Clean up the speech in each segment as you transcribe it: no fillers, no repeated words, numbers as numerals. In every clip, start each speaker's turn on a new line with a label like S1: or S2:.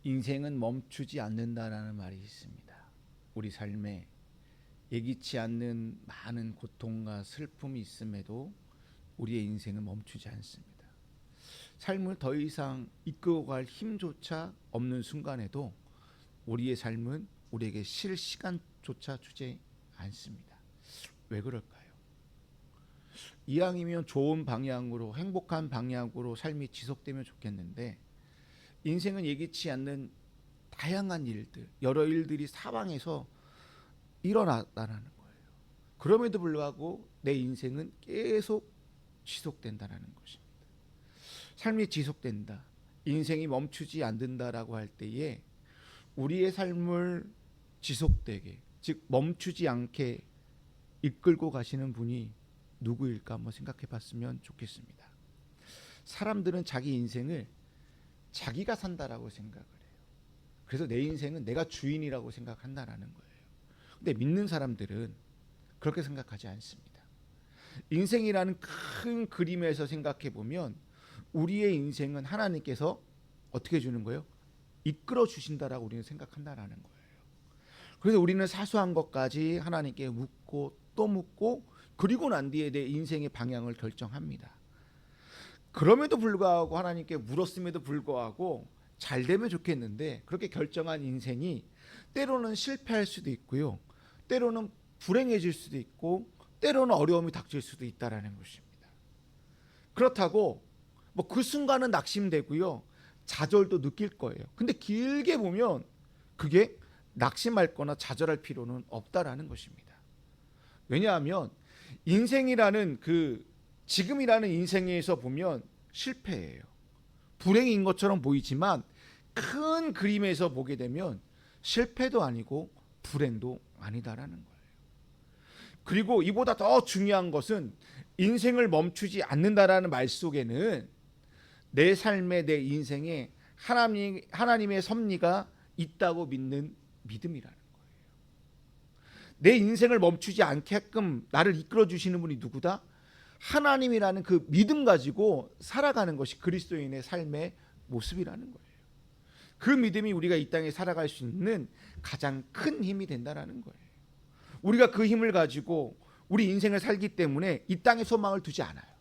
S1: 인생은 멈추지 않는다라는 말이 있습니다. 우리 삶에 예기치 않는 많은 고통과 슬픔이 있음에도 우리의 인생은 멈추지 않습니다. 삶을 더 이상 이끌고 갈 힘조차 없는 순간에도 우리의 삶은 우리에게 쉴 시간조차 주지 않습니다. 왜 그럴까요? 이왕이면 좋은 방향으로, 행복한 방향으로 삶이 지속되면 좋겠는데, 인생은 예기치 않는 다양한 일들, 여러 일들이 사방에서 일어났다는 거예요. 그럼에도 불구하고 내 인생은 계속 지속된다는 것입니다. 삶이 지속된다, 인생이 멈추지 않는다라고 할 때에 우리의 삶을 지속되게, 즉 멈추지 않게 이끌고 가시는 분이 누구일까 한번 생각해 봤으면 좋겠습니다. 사람들은 자기 인생을 자기가 산다라고 생각을 해요. 그래서 내 인생은 내가 주인이라고 생각한다라는 거예요. 근데 믿는 사람들은 그렇게 생각하지 않습니다. 인생이라는 큰 그림에서 생각해 보면 우리의 인생은 하나님께서 어떻게 주는 거예요? 이끌어 주신다라고 우리는 생각한다라는 거예요. 그래서 우리는 사소한 것까지 하나님께 묻고 또 묻고, 그리고 난 뒤에 내 인생의 방향을 결정합니다. 그럼에도 불구하고, 하나님께 물었음에도 불구하고 잘 되면 좋겠는데, 그렇게 결정한 인생이 때로는 실패할 수도 있고요, 때로는 불행해질 수도 있고, 때로는 어려움이 닥칠 수도 있다라는 것입니다. 그렇다고 뭐 그 순간은 낙심되고요, 좌절도 느낄 거예요. 근데 길게 보면 그게 낙심할 거나 좌절할 필요는 없다라는 것입니다. 왜냐하면 인생이라는 지금이라는 인생에서 보면 실패예요. 불행인 것처럼 보이지만 큰 그림에서 보게 되면 실패도 아니고 불행도 아니다라는 거예요. 그리고 이보다 더 중요한 것은 인생을 멈추지 않는다라는 말 속에는 내 삶에, 내 인생에 하나님의 섭리가 있다고 믿는 믿음이라는 거예요. 내 인생을 멈추지 않게끔 나를 이끌어 주시는 분이 누구다? 하나님이라는 그 믿음 가지고 살아가는 것이 그리스도인의 삶의 모습이라는 거예요. 그 믿음이 우리가 이 땅에 살아갈 수 있는 가장 큰 힘이 된다는 거예요. 우리가 그 힘을 가지고 우리 인생을 살기 때문에 이 땅에 소망을 두지 않아요.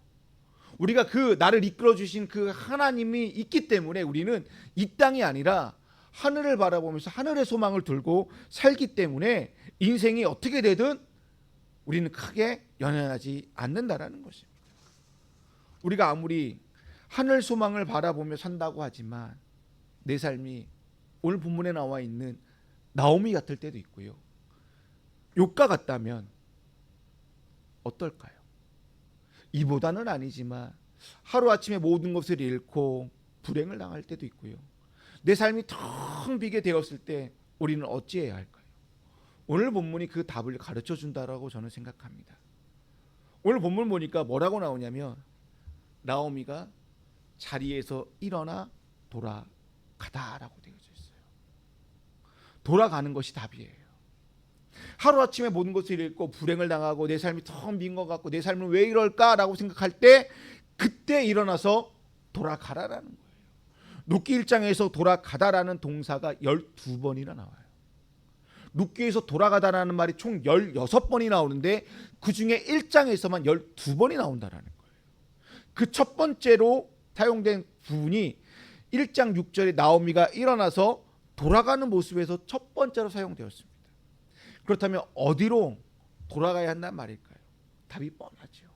S1: 우리가 나를 이끌어 주신 그 하나님이 있기 때문에 우리는 이 땅이 아니라 하늘을 바라보면서 하늘의 소망을 들고 살기 때문에 인생이 어떻게 되든 우리는 크게 연연하지 않는다라는 것입니다. 우리가 아무리 하늘 소망을 바라보며 산다고 하지만 내 삶이 오늘 본문에 나와 있는 나오미 같을 때도 있고요, 욥과 같다면 어떨까요? 이보다는 아니지만 하루아침에 모든 것을 잃고 불행을 당할 때도 있고요, 내 삶이 텅 비게 되었을 때 우리는 어찌해야 할까요? 오늘 본문이 그 답을 가르쳐 준다라고 저는 생각합니다. 오늘 본문 보니까 뭐라고 나오냐면, 나오미가 자리에서 일어나 돌아가다라고 되어져 있어요. 돌아가는 것이 답이에요. 하루아침에 모든 것을 잃고 불행을 당하고 내 삶이 텅 빈 것 같고 내 삶은 왜 이럴까라고 생각할 때 그때 일어나서 돌아가라라는 거예요. 룻기 1장에서 돌아가다라는 동사가 12번이나 나와요. 룻기에서 돌아가다라는 말이 총 16번이 나오는데 그 중에 1장에서만 12번이 나온다라는 거예요. 그 첫 번째로 사용된 부분이 1장 6절에 나오미가 일어나서 돌아가는 모습에서 첫 번째로 사용되었습니다. 그렇다면 어디로 돌아가야 한다는 말일까요? 답이 뻔하죠.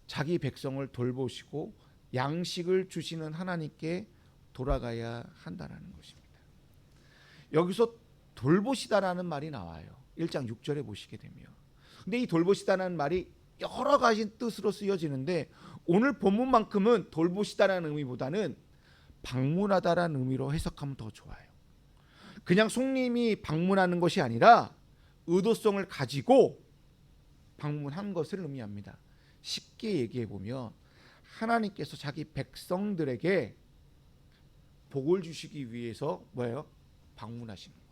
S1: 자기 백성을 돌보시고 양식을 주시는 하나님께 돌아가야 한다는 것입니다. 여기서 돌보시다라는 말이 나와요. 1장 6절에 보시게 되면. 근데 이 돌보시다라는 말이 여러 가지 뜻으로 쓰여지는데 오늘 본문만큼은 돌보시다라는 의미보다는 방문하다라는 의미로 해석하면 더 좋아요. 그냥 손님이 방문하는 것이 아니라 의도성을 가지고 방문한 것을 의미합니다. 쉽게 얘기해 보면 하나님께서 자기 백성들에게 복을 주시기 위해서 뭐예요? 방문하시는 거예요.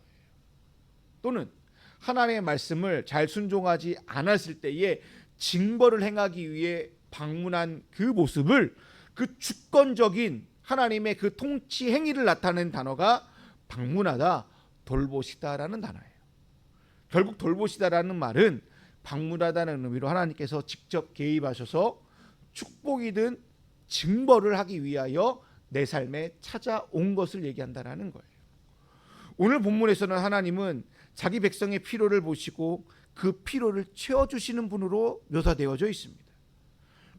S1: 또는 하나님의 말씀을 잘 순종하지 않았을 때에 증거를 행하기 위해 방문한 그 모습을 그 주권적인 하나님의 그 통치 행위를 나타내는 단어가 방문하다, 돌보시다라는 단어예요. 결국 돌보시다라는 말은 방문하다는 의미로 하나님께서 직접 개입하셔서 축복이든 징벌을 하기 위하여 내 삶에 찾아온 것을 얘기한다라는 거예요. 오늘 본문에서는 하나님은 자기 백성의 필요를 보시고 그 필요를 채워주시는 분으로 묘사되어져 있습니다.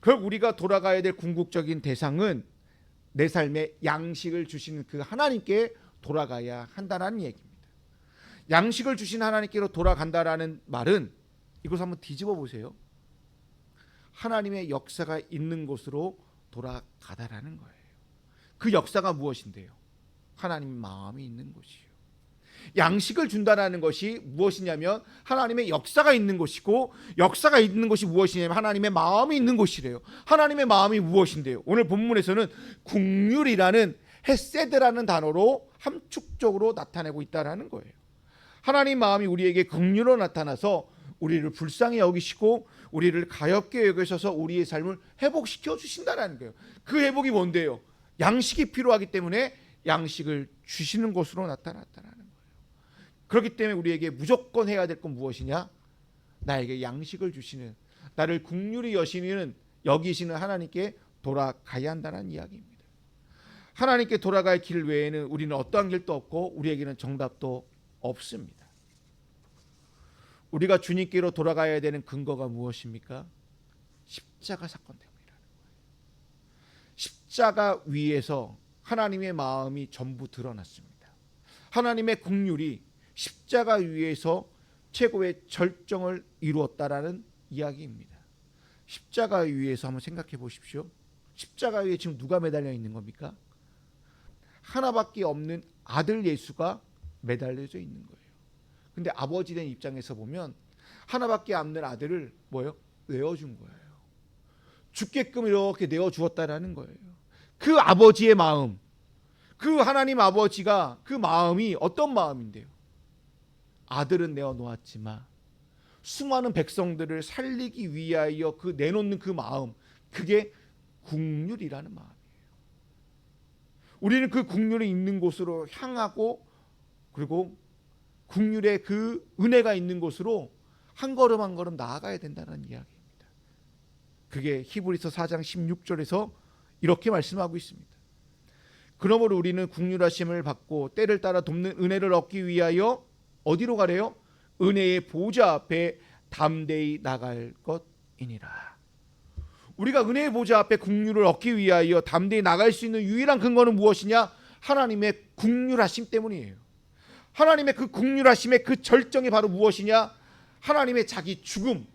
S1: 결국 우리가 돌아가야 될 궁극적인 대상은 내 삶에 양식을 주시는 그 하나님께 돌아가야 한다는 얘기입니다. 양식을 주신 하나님께로 돌아간다라는 말은 이것을 한번 뒤집어 보세요. 하나님의 역사가 있는 곳으로 돌아가다라는 거예요. 그 역사가 무엇인데요? 하나님의 마음이 있는 곳이에요. 양식을 준다라는 것이 무엇이냐면 하나님의 역사가 있는 곳이고, 역사가 있는 것이 무엇이냐면 하나님의 마음이 있는 곳이래요. 하나님의 마음이 무엇인데요? 오늘 본문에서는 국률이라는 헤세드라는 단어로 함축적으로 나타내고 있다라는 거예요. 하나님 마음이 우리에게 긍휼로 나타나서 우리를 불쌍히 여기시고 우리를 가엾게 여기셔서 우리의 삶을 회복시켜 주신다라는 거예요. 그 회복이 뭔데요? 양식이 필요하기 때문에 양식을 주시는 것으로 나타났다라는 거예요. 그렇기 때문에 우리에게 무조건 해야 될 건 무엇이냐? 나에게 양식을 주시는, 나를 긍휼히 여기시는 하나님께 돌아가야 한다는 이야기입니다. 하나님께 돌아갈 길 외에는 우리는 어떠한 길도 없고 우리에게는 정답도 없습니다. 우리가 주님께로 돌아가야 되는 근거가 무엇입니까? 십자가 사건 때문이라는 거예요. 십자가 위에서 하나님의 마음이 전부 드러났습니다. 하나님의 긍휼이 십자가 위에서 최고의 절정을 이루었다라는 이야기입니다. 십자가 위에서 한번 생각해 보십시오. 십자가 위에 지금 누가 매달려 있는 겁니까? 하나밖에 없는 아들 예수가 매달려져 있는 거예요. 근데 아버지 된 입장에서 보면 하나밖에 없는 아들을 내어준 거예요. 죽게끔 이렇게 내어주었다라는 거예요. 그 아버지의 마음, 그 하나님 아버지가 그 마음이 어떤 마음인데요? 아들은 내어놓았지만 수많은 백성들을 살리기 위하여 그 내놓는 그 마음, 그게 긍휼이라는 마음이에요. 우리는 그 긍휼이 있는 곳으로 향하고, 그리고 긍휼의 그 은혜가 있는 곳으로 한 걸음 한 걸음 나아가야 된다는 이야기입니다. 그게 히브리서 4장 16절에서 이렇게 말씀하고 있습니다. 그러므로 우리는 긍휼하심을 받고 때를 따라 돕는 은혜를 얻기 위하여 어디로 가래요? 은혜의 보좌 앞에 담대히 나갈 것이니라. 우리가 은혜의 보좌 앞에 긍휼을 얻기 위하여 담대히 나갈 수 있는 유일한 근거는 무엇이냐? 하나님의 긍휼하심 때문이에요. 하나님의 그 긍휼하심의 그 절정이 바로 무엇이냐? 하나님의 자기 죽음,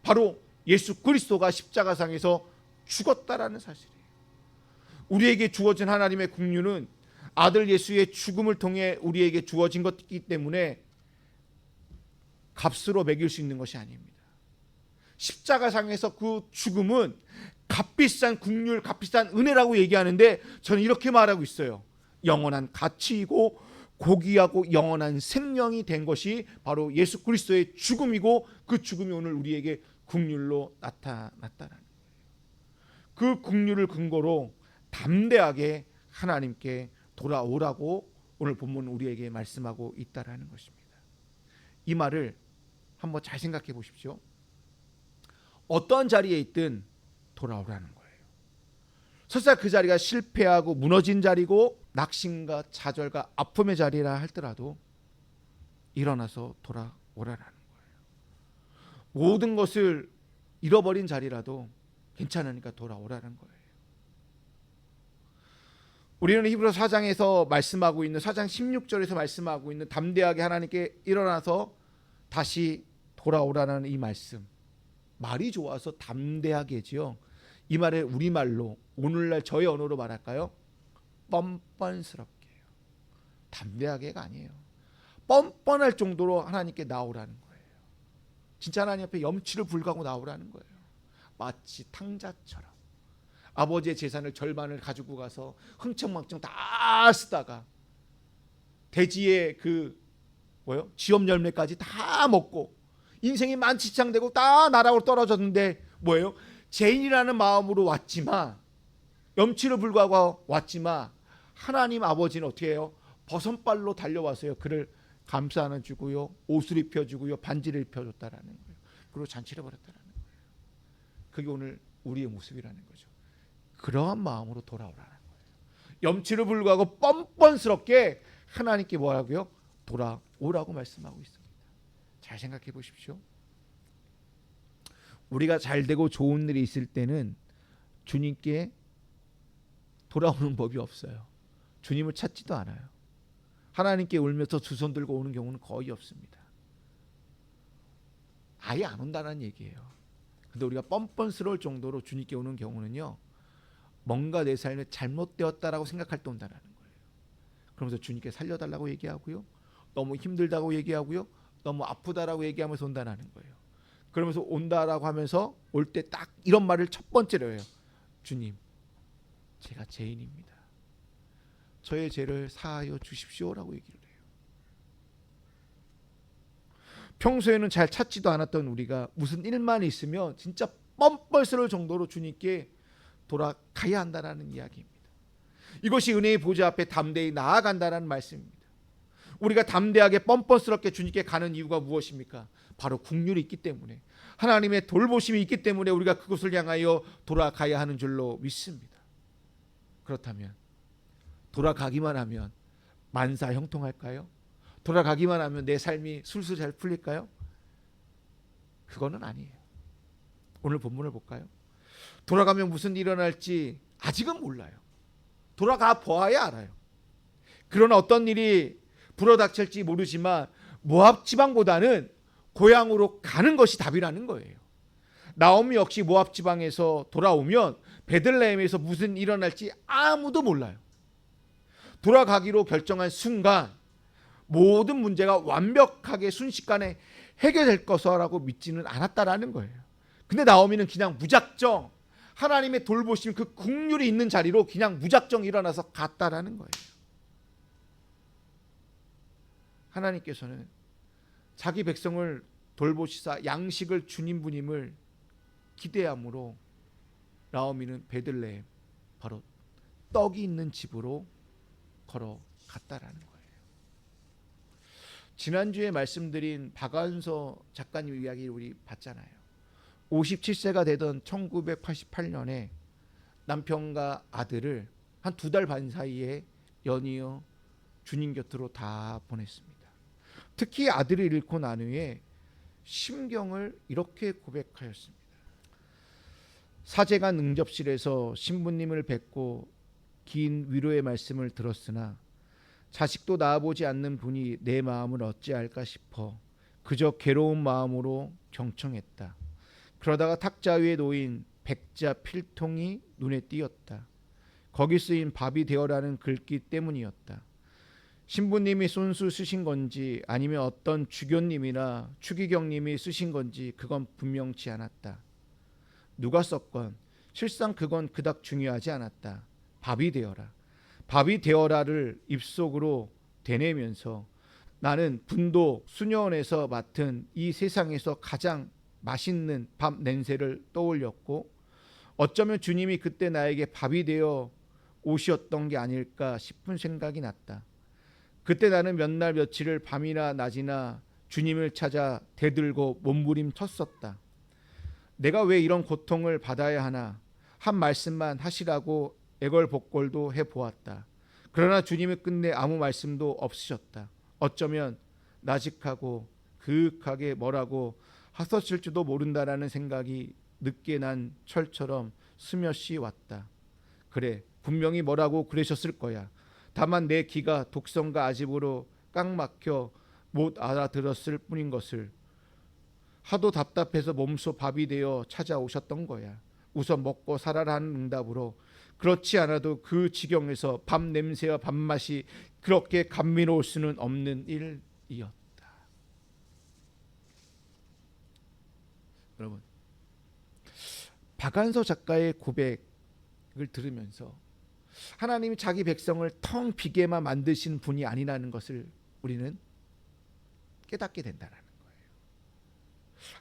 S1: 바로 예수 그리스도가 십자가상에서 죽었다라는 사실이에요. 우리에게 주어진 하나님의 긍휼은 아들 예수의 죽음을 통해 우리에게 주어진 것이기 때문에 값으로 매길 수 있는 것이 아닙니다. 십자가상에서 그 죽음은 값비싼 긍휼, 값비싼 은혜라고 얘기하는데 저는 이렇게 말하고 있어요. 영원한 가치이고 고귀하고 영원한 생명이 된 것이 바로 예수 그리스도의 죽음이고, 그 죽음이 오늘 우리에게 긍휼로 나타났다는 거예요. 그 긍휼을 근거로 담대하게 하나님께 돌아오라고 오늘 본문 우리에게 말씀하고 있다라는 것입니다. 이 말을 한번 잘 생각해 보십시오. 어떤 자리에 있든 돌아오라는 거예요. 설사 그 자리가 실패하고 무너진 자리고 낙심과 좌절과 아픔의 자리라 할지라도 일어나서 돌아오라는 거예요. 모든 것을 잃어버린 자리라도 괜찮으니까 돌아오라는 거예요. 우리는 히브리서 4장에서 말씀하고 있는 4장 16절에서 말씀하고 있는 담대하게 하나님께 일어나서 다시 돌아오라는 이 말씀, 말이 좋아서 담대하게지요. 이 말을 우리말로 오늘날 저의 언어로 말할까요? 뻔뻔스럽게요. 담대하게가 아니에요. 뻔뻔할 정도로 하나님께 나오라는 거예요. 진짜 하나님 앞에 염치를 불가고 나오라는 거예요. 마치 탕자처럼 아버지의 재산을 절반을 가지고 가서 흥청망청 다 쓰다가 돼지의 쥐엄 열매까지 다 먹고 인생이 만취창되고 다 나락으로 떨어졌는데 죄인이라는 마음으로 왔지만 염치를 불구하고 왔지만 하나님 아버지는 어떻게 해요? 버선발로 달려와서요 그를 감싸 안아주고요, 옷을 입혀주고요, 반지를 입혀줬다라는 거예요. 그리고 잔치를 벌였다라는 거예요. 그게 오늘 우리의 모습이라는 거죠. 그러한 마음으로 돌아오라는 거예요. 염치를 불구하고 뻔뻔스럽게 하나님께 뭐라고요? 돌아오라고 말씀하고 있습니다. 잘 생각해 보십시오. 우리가 잘 되고 좋은 일이 있을 때는 주님께 돌아오는 법이 없어요. 주님을 찾지도 않아요. 하나님께 울면서 두 손 들고 오는 경우는 거의 없습니다. 아예 안 온다는 얘기예요. 근데 우리가 뻔뻔스러울 정도로 주님께 오는 경우는요, 뭔가 내 삶에 잘못되었다라고 생각할 때 온다는 거예요. 그러면서 주님께 살려달라고 얘기하고요, 너무 힘들다고 얘기하고요, 너무 아프다라고 얘기하면서 온다는 거예요. 그러면서 온다라고 하면서 올 때 딱 이런 말을 첫 번째로 해요. 주님, 제가 죄인입니다. 저의 죄를 사하여 주십시오라고 얘기를 해요. 평소에는 잘 찾지도 않았던 우리가 무슨 일만 있으면 진짜 뻔뻔스러울 정도로 주님께 돌아가야 한다는 이야기입니다. 이것이 은혜의 보좌 앞에 담대히 나아간다는 말씀입니다. 우리가 담대하게 뻔뻔스럽게 주님께 가는 이유가 무엇입니까? 바로 국률이 있기 때문에, 하나님의 돌보심이 있기 때문에 우리가 그곳을 향하여 돌아가야 하는 줄로 믿습니다. 그렇다면 돌아가기만 하면 만사 형통할까요? 돌아가기만 하면 내 삶이 술술 잘 풀릴까요? 그거는 아니에요. 오늘 본문을 볼까요? 돌아가면 무슨 일이 일어날지 아직은 몰라요. 돌아가 보아야 알아요. 그러나 어떤 일이 불어닥칠지 모르지만 모압 지방보다는 고향으로 가는 것이 답이라는 거예요. 나오미 역시 모압 지방에서 돌아오면 베들레헴에서 무슨 일이 일어날지 아무도 몰라요. 돌아가기로 결정한 순간 모든 문제가 완벽하게 순식간에 해결될 것이라고 믿지는 않았다라는 거예요. 근데 나오미는 그냥 무작정 하나님의 돌보심, 그 국률이 있는 자리로 그냥 무작정 일어나서 갔다라는 거예요. 하나님께서는 자기 백성을 돌보시사 양식을 주님 분임을 기대함으로 나오미는 베들레헴, 바로 떡이 있는 집으로 걸어갔다라는 거예요. 지난주에 말씀드린 박완서 작가님 이야기를 우리 봤잖아요. 57세가 되던 1988년에 남편과 아들을 한 2달 반 사이에 연이어 주님 곁으로 다 보냈습니다. 특히 아들을 잃고 난 후에 심경을 이렇게 고백하였습니다. 사제가 응접실에서 신부님을 뵙고 긴 위로의 말씀을 들었으나 자식도 낳아보지 않는 분이 내 마음을 어찌할까 싶어 그저 괴로운 마음으로 경청했다. 그러다가 탁자 위에 놓인 백자 필통이 눈에 띄었다. 거기 쓰인 밥이 되어라는 글귀 때문이었다. 신부님이 손수 쓰신 건지 아니면 어떤 주교님이나 추기경님이 쓰신 건지 그건 분명치 않았다. 누가 썼건 실상 그건 그닥 중요하지 않았다. 밥이 되어라. 밥이 되어라를 입속으로 되뇌면서 나는 분도 수녀원에서 맡은 이 세상에서 가장 맛있는 밥 냄새를 떠올렸고, 어쩌면 주님이 그때 나에게 밥이 되어 오셨던 게 아닐까 싶은 생각이 났다. 그때 나는 몇 날 며칠을 밤이나 낮이나 주님을 찾아 대들고 몸부림쳤었다. 내가 왜 이런 고통을 받아야 하나, 한 말씀만 하시라고 애걸복걸도 해보았다. 그러나 주님은 끝내 아무 말씀도 없으셨다. 어쩌면 나직하고 그윽하게 뭐라고 하셨을지도 모른다라는 생각이 늦게 난 철처럼 스며시 왔다. 그래, 분명히 뭐라고 그러셨을 거야. 다만 내 귀가 독성과 아집으로 깡막혀 못 알아들었을 뿐인 것을. 하도 답답해서 몸소 밥이 되어 찾아오셨던 거야. 우선 먹고 살아라는 응답으로. 그렇지 않아도 그 지경에서 밥 냄새와 밥맛이 그렇게 감미로울 수는 없는 일이었다. 여러분, 박완서 작가의 고백을 들으면서 하나님이 자기 백성을 텅 비게만 만드신 분이 아니라는 것을 우리는 깨닫게 된다는 거예요.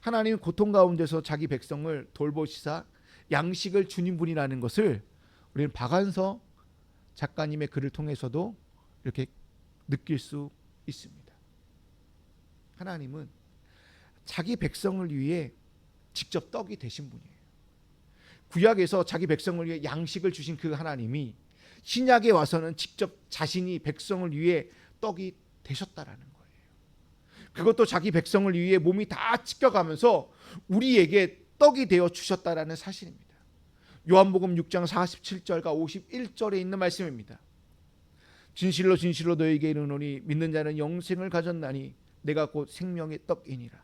S1: 하나님은 고통 가운데서 자기 백성을 돌보시사 양식을 주님 분이라는 것을 우리는 박한서 작가님의 글을 통해서도 이렇게 느낄 수 있습니다. 하나님은 자기 백성을 위해 직접 떡이 되신 분이에요. 구약에서 자기 백성을 위해 양식을 주신 그 하나님이 신약에 와서는 직접 자신이 백성을 위해 떡이 되셨다라는 거예요. 그것도 자기 백성을 위해 몸이 다 찢겨가면서 우리에게 떡이 되어 주셨다라는 사실입니다. 요한복음 6장 47절과 51절에 있는 말씀입니다. 진실로 진실로 너희에게 이르노니 믿는 자는 영생을 가졌나니 내가 곧 생명의 떡이니라.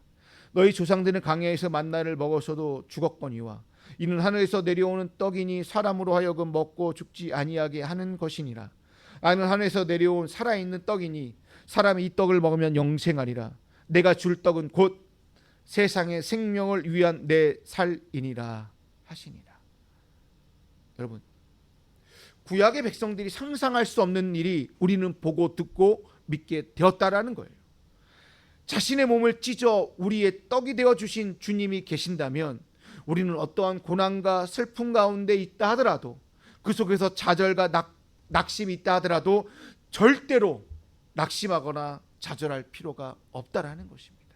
S1: 너희 조상들은 광야에서 만나를 먹었어도 죽었거니와 이는 하늘에서 내려오는 떡이니 사람으로 하여금 먹고 죽지 아니하게 하는 것이니라. 나는 하늘에서 내려온 살아있는 떡이니 사람이 이 떡을 먹으면 영생하리라. 내가 줄 떡은 곧 세상의 생명을 위한 내 살이니라 하시니라. 여러분, 구약의 백성들이 상상할 수 없는 일이 우리는 보고 듣고 믿게 되었다라는 거예요. 자신의 몸을 찢어 우리의 떡이 되어 주신 주님이 계신다면 우리는 어떠한 고난과 슬픔 가운데 있다 하더라도, 그 속에서 좌절과 낙심이 있다 하더라도 절대로 낙심하거나 좌절할 필요가 없다라는 것입니다.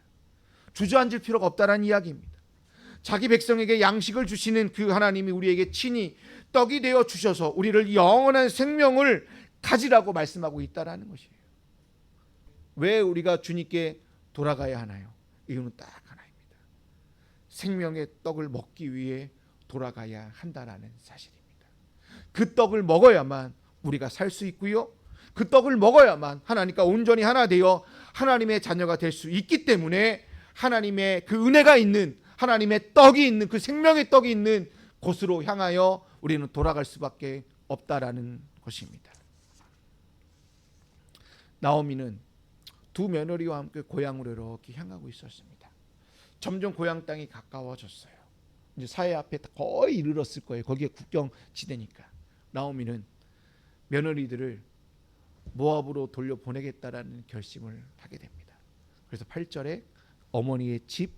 S1: 주저앉을 필요가 없다라는 이야기입니다. 자기 백성에게 양식을 주시는 그 하나님이 우리에게 친히 떡이 되어 주셔서 우리를 영원한 생명을 가지라고 말씀하고 있다라는 것이에요. 왜 우리가 주님께 돌아가야 하나요? 이유는 딱 하나입니다. 생명의 떡을 먹기 위해 돌아가야 한다라는 사실입니다. 그 떡을 먹어야만 우리가 살 수 있고요, 그 떡을 먹어야만 하나님과 온전히 하나 되어 하나님의 자녀가 될 수 있기 때문에 하나님의 그 은혜가 있는, 하나님의 떡이 있는, 그 생명의 떡이 있는 곳으로 향하여 우리는 돌아갈 수밖에 없다라는 것입니다. 나오미는 두 며느리와 함께 고향으로 이렇게 향하고 있었습니다. 점점 고향 땅이 가까워졌어요. 이제 사해 앞에 거의 이르렀을 거예요. 거기에 국경 지대니까. 나오미는 며느리들을 모압으로 돌려보내겠다라는 결심을 하게 됩니다. 그래서 8절에 어머니의 집,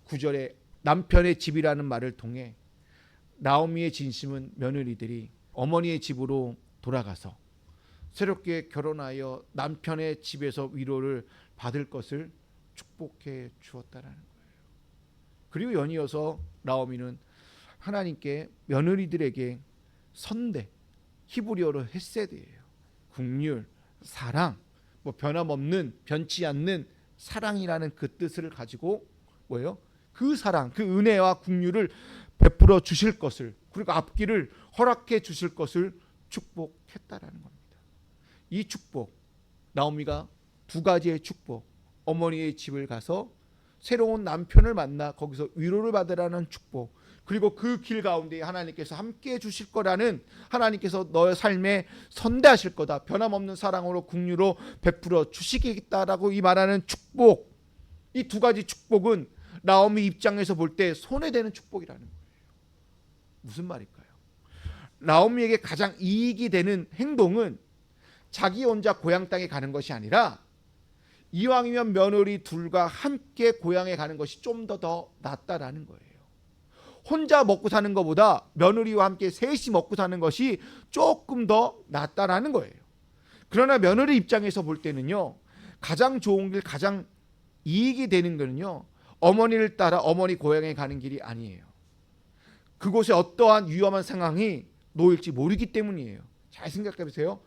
S1: 9절에 남편의 집이라는 말을 통해 나오미의 진심은 며느리들이 어머니의 집으로 돌아가서 새롭게 결혼하여 남편의 집에서 위로를 받을 것을 축복해 주었다라는 거예요. 그리고 연이어서 나오미는 하나님께 며느리들에게 선대, 히브리어로 헤세드예요. 긍휼, 사랑, 변함없는, 변치 않는 사랑이라는 그 뜻을 가지고 뭐예요? 그 사랑, 그 은혜와 긍휼을 베풀어 주실 것을, 그리고 앞길을 허락해 주실 것을 축복했다라는 겁니다. 이 축복, 나오미가 두 가지의 축복, 어머니의 집을 가서 새로운 남편을 만나 거기서 위로를 받으라는 축복, 그리고 그 길 가운데 하나님께서 함께해 주실 거라는, 하나님께서 너의 삶에 선대하실 거다, 변함없는 사랑으로 긍휼로 베풀어 주시겠다라고 이 말하는 축복, 이 두 가지 축복은 나오미 입장에서 볼 때 손해되는 축복이라는 거예요. 무슨 말일까요? 나오미에게 가장 이익이 되는 행동은 자기 혼자 고향 땅에 가는 것이 아니라 이왕이면 며느리 둘과 함께 고향에 가는 것이 좀 더 낫다라는 거예요. 혼자 먹고 사는 것보다 며느리와 함께 셋이 먹고 사는 것이 조금 더 낫다라는 거예요. 그러나 며느리 입장에서 볼 때는요, 가장 좋은 길, 가장 이익이 되는 거는요, 어머니를 따라 어머니 고향에 가는 길이 아니에요. 그곳에 어떠한 위험한 상황이 놓일지 모르기 때문이에요. 잘 생각해 보세요.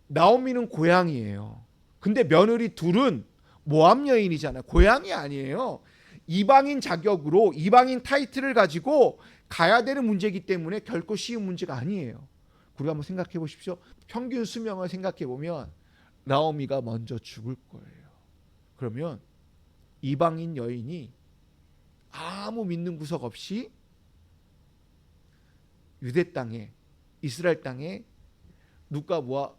S1: 나오미는 고향이에요. 근데 며느리 둘은 모압 여인이잖아요. 고향이 아니에요. 이방인 자격으로, 이방인 타이틀을 가지고 가야 되는 문제이기 때문에 결코 쉬운 문제가 아니에요. 그리고 한번 생각해 보십시오. 평균 수명을 생각해 보면 나오미가 먼저 죽을 거예요. 그러면 이방인 여인이 아무 믿는 구석 없이 유대 땅에, 이스라엘 땅에 누가 모아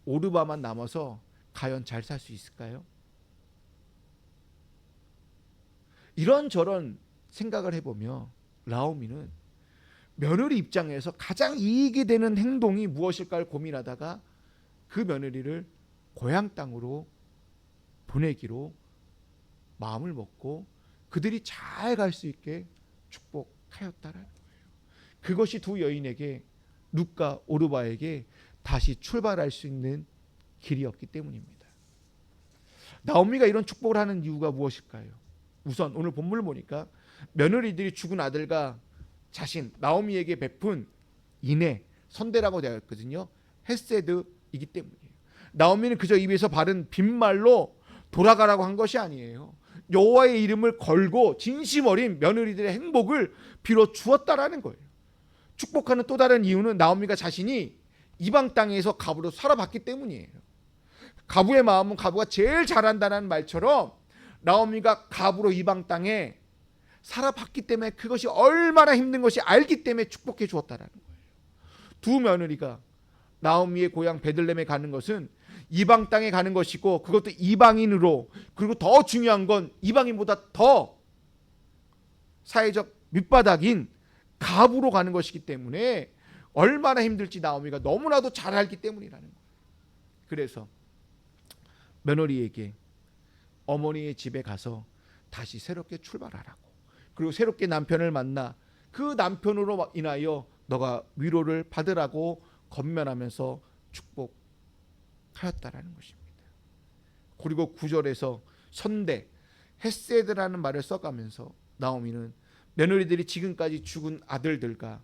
S1: 오르바만 남아서 과연 잘 살 수 있을까요? 이런저런 생각을 해보며 나오미는 며느리 입장에서 가장 이익이 되는 행동이 무엇일까를 고민하다가 그 며느리를 고향 땅으로 보내기로 마음을 먹고 그들이 잘 갈 수 있게 축복하였다라는 거예요. 그것이 두 여인에게 룻과 오르바에게 다시 출발할 수 있는 길이었기 때문입니다. 나오미가 이런 축복을 하는 이유가 무엇일까요? 우선 오늘 본문을 보니까 며느리들이 죽은 아들과 자신 나오미에게 베푼 인애, 선대라고 되어 있거든요. 헤세드이기 때문이에요. 나오미는 그저 입에서 바른 빈말로 돌아가라고 한 것이 아니에요. 여호와의 이름을 걸고 진심 어린 며느리들의 행복을 빌어 주었다라는 거예요. 축복하는 또 다른 이유는 나오미가 자신이 이방 땅에서 가부로 살아봤기 때문이에요. 가부의 마음은 가부가 제일 잘한다는 말처럼 나오미가 가부로 이방 땅에 살아봤기 때문에 그것이 얼마나 힘든 것이 알기 때문에 축복해 주었다라는 거예요. 두 며느리가 나오미의 고향 베들레헴에 가는 것은 이방 땅에 가는 것이고, 그것도 이방인으로, 그리고 더 중요한 건 이방인보다 더 사회적 밑바닥인 가부로 가는 것이기 때문에 얼마나 힘들지 나오미가 너무나도 잘 알기 때문이라는 거예요. 그래서 며느리에게 어머니의 집에 가서 다시 새롭게 출발하라고, 그리고 새롭게 남편을 만나 그 남편으로 인하여 너가 위로를 받으라고 건면하면서 축복하였다라는 것입니다. 그리고 9절에서 선대, 헤세드라는 말을 써가면서 나오미는 며느리들이 지금까지 죽은 아들들과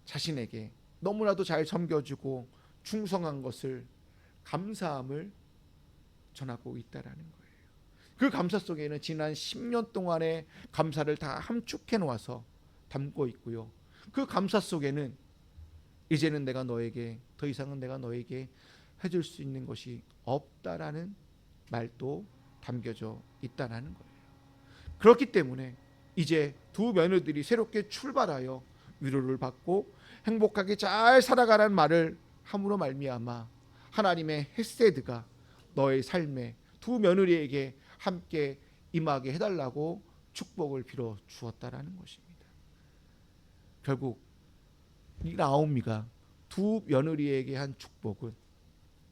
S1: 자신에게 너무나도 잘 섬겨주고 충성한 것을, 감사함을 전하고 있다라는 거예요. 그 감사 속에는 지난 10년 동안의 감사를 다 함축해 놓아서 담고 있고요. 그 감사 속에는 이제는 내가 너에게, 더 이상은 내가 너에게 해줄 수 있는 것이 없다라는 말도 담겨져 있다라는 거예요. 그렇기 때문에 이제 두 며느들이 새롭게 출발하여 위로를 받고 행복하게 잘 살아가라는 말을 함으로 말미암아 하나님의 헤세드가 너의 삶에 두 며느리에게 함께 임하게 해달라고 축복을 빌어 주었다라는 것입니다. 결국 이 나오미가 두 며느리에게 한 축복은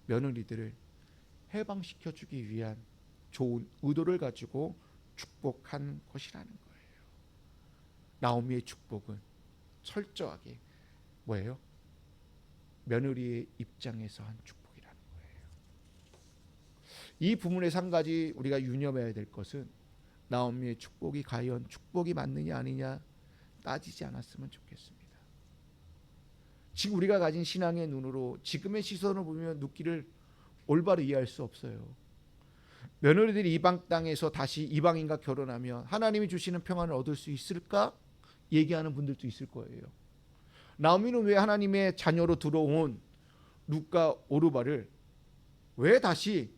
S1: 며느리들을 해방시켜 주기 위한 좋은 의도를 가지고 축복한 것이라는 거예요. 나오미의 축복은 철저하게 뭐예요? 며느리의 입장에서 한 축복이라는 거예요. 이 부분에서 한 가지 우리가 유념해야 될 것은 나오미의 축복이 과연 축복이 맞느냐 아니냐 따지지 않았으면 좋겠습니다. 지금 우리가 가진 신앙의 눈으로 지금의 시선을 보면 룻기를 올바로 이해할 수 없어요. 며느리들이 이방 땅에서 다시 이방인과 결혼하면 하나님이 주시는 평안을 얻을 수 있을까? 얘기하는 분들도 있을 거예요. 나오미는 왜 하나님의 자녀로 들어온 룻과 오르바를 왜 다시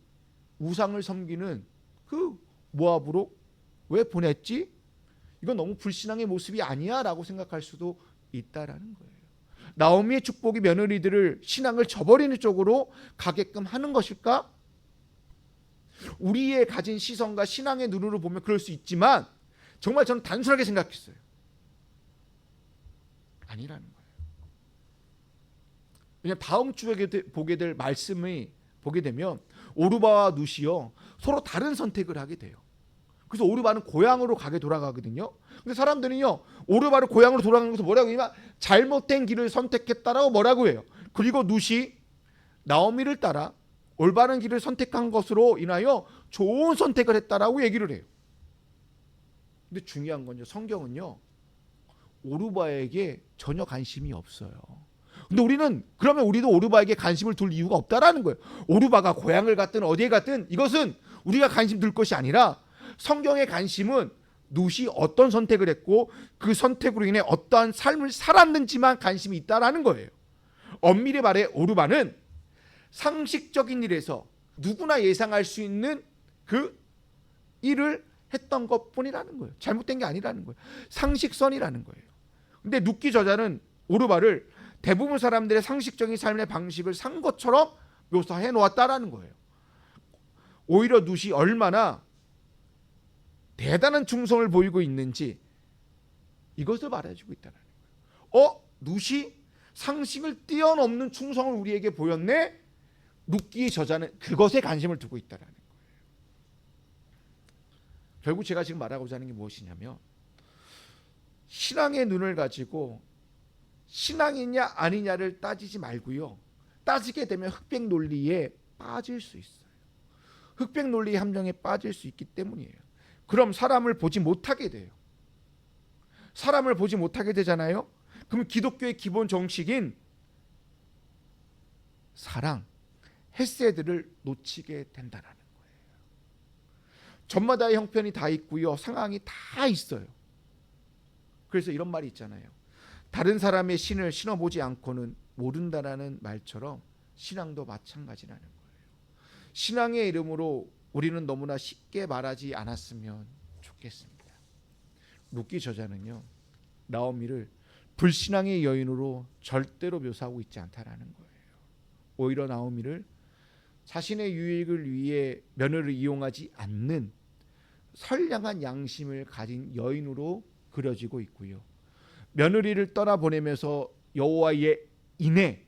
S1: 우상을 섬기는 그 모압으로 왜 보냈지? 이건 너무 불신앙의 모습이 아니야 라고 생각할 수도 있다라는 거예요. 나오미의 축복이 며느리들을 신앙을 저버리는 쪽으로 가게끔 하는 것일까? 우리의 가진 시선과 신앙의 눈으로 보면 그럴 수 있지만 정말 저는 단순하게 생각했어요. 아니라는 거예요. 왜냐하면 다음 주에 보게 될 말씀을 보게 되면 오르바와 룻이요 서로 다른 선택을 하게 돼요. 그래서 오르바는 고향으로 가게 돌아가거든요. 근데 사람들은요 오르바를 고향으로 돌아가는 것을 뭐라고 하냐면 잘못된 길을 선택했다라고 뭐라고 해요. 그리고 룻이 나오미를 따라 올바른 길을 선택한 것으로 인하여 좋은 선택을 했다라고 얘기를 해요. 근데 중요한 건요, 성경은요 오르바에게 전혀 관심이 없어요. 근데 우리는 그러면 우리도 오르바에게 관심을 둘 이유가 없다라는 거예요. 오르바가 고향을 갔든 어디에 갔든 이것은 우리가 관심 둘 것이 아니라 성경의 관심은 룻이 어떤 선택을 했고 그 선택으로 인해 어떠한 삶을 살았는지만 관심이 있다라는 거예요. 엄밀히 말해 오르바는 상식적인 일에서 누구나 예상할 수 있는 그 일을 했던 것뿐이라는 거예요. 잘못된 게 아니라는 거예요. 상식선이라는 거예요. 근데 룻기 저자는 오르바를 대부분 사람들의 상식적인 삶의 방식을 산 것처럼 묘사해 놓았다라는 거예요. 오히려 룻이 얼마나 대단한 충성을 보이고 있는지 이것을 말해주고 있다는 거예요. 룻이 상식을 뛰어넘는 충성을 우리에게 보였네? 룻기의 저자는 그것에 관심을 두고 있다는 거예요. 결국 제가 지금 말하고자 하는 게 무엇이냐면 신앙의 눈을 가지고 신앙이냐 아니냐를 따지지 말고요. 따지게 되면 흑백 논리에 빠질 수 있어요. 흑백 논리의 함정에 빠질 수 있기 때문이에요. 그럼 사람을 보지 못하게 돼요. 사람을 보지 못하게 되잖아요. 그럼 기독교의 기본 정식인 사랑, 헤세드를 놓치게 된다는 거예요. 전마다의 형편이 다 있고요. 상황이 다 있어요. 그래서 이런 말이 있잖아요. 다른 사람의 신을 신어보지 않고는 모른다라는 말처럼 신앙도 마찬가지라는 거예요. 신앙의 이름으로 우리는 너무나 쉽게 말하지 않았으면 좋겠습니다. 룻기 저자는요, 나오미를 불신앙의 여인으로 절대로 묘사하고 있지 않다라는 거예요. 오히려 나오미를 자신의 유익을 위해 며느리를 이용하지 않는 선량한 양심을 가진 여인으로 그려지고 있고요. 며느리를 떠나보내면서 여호와의 인해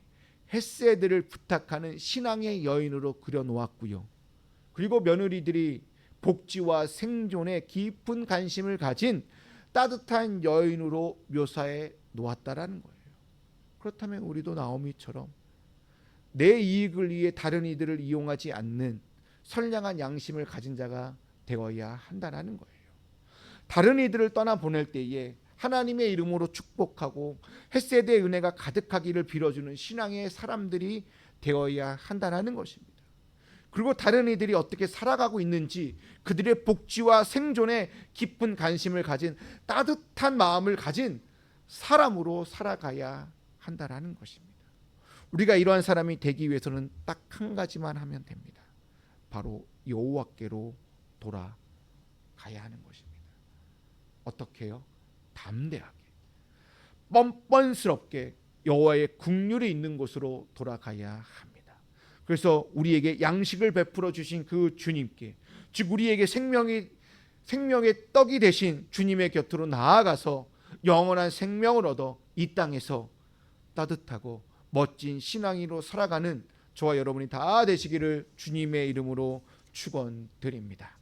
S1: 헤세드를 부탁하는 신앙의 여인으로 그려놓았고요. 그리고 며느리들이 복지와 생존에 깊은 관심을 가진 따뜻한 여인으로 묘사해 놓았다라는 거예요. 그렇다면 우리도 나오미처럼 내 이익을 위해 다른 이들을 이용하지 않는 선량한 양심을 가진 자가 되어야 한다는 거예요. 다른 이들을 떠나보낼 때에 하나님의 이름으로 축복하고 헤세드의 은혜가 가득하기를 빌어주는 신앙의 사람들이 되어야 한다는 것입니다. 그리고 다른 이들이 어떻게 살아가고 있는지 그들의 복지와 생존에 깊은 관심을 가진 따뜻한 마음을 가진 사람으로 살아가야 한다는 것입니다. 우리가 이러한 사람이 되기 위해서는 딱 한 가지만 하면 됩니다. 바로 여호와께로 돌아가야 하는 것입니다. 어떻게 해요? 담대하게, 뻔뻔스럽게 여호와의 국률이 있는 곳으로 돌아가야 합니다. 그래서 우리에게 양식을 베풀어 주신 그 주님께, 즉 우리에게 생명의 떡이 되신 주님의 곁으로 나아가서 영원한 생명을 얻어 이 땅에서 따뜻하고 멋진 신앙인으로 살아가는 저와 여러분이 다 되시기를 주님의 이름으로 축원드립니다.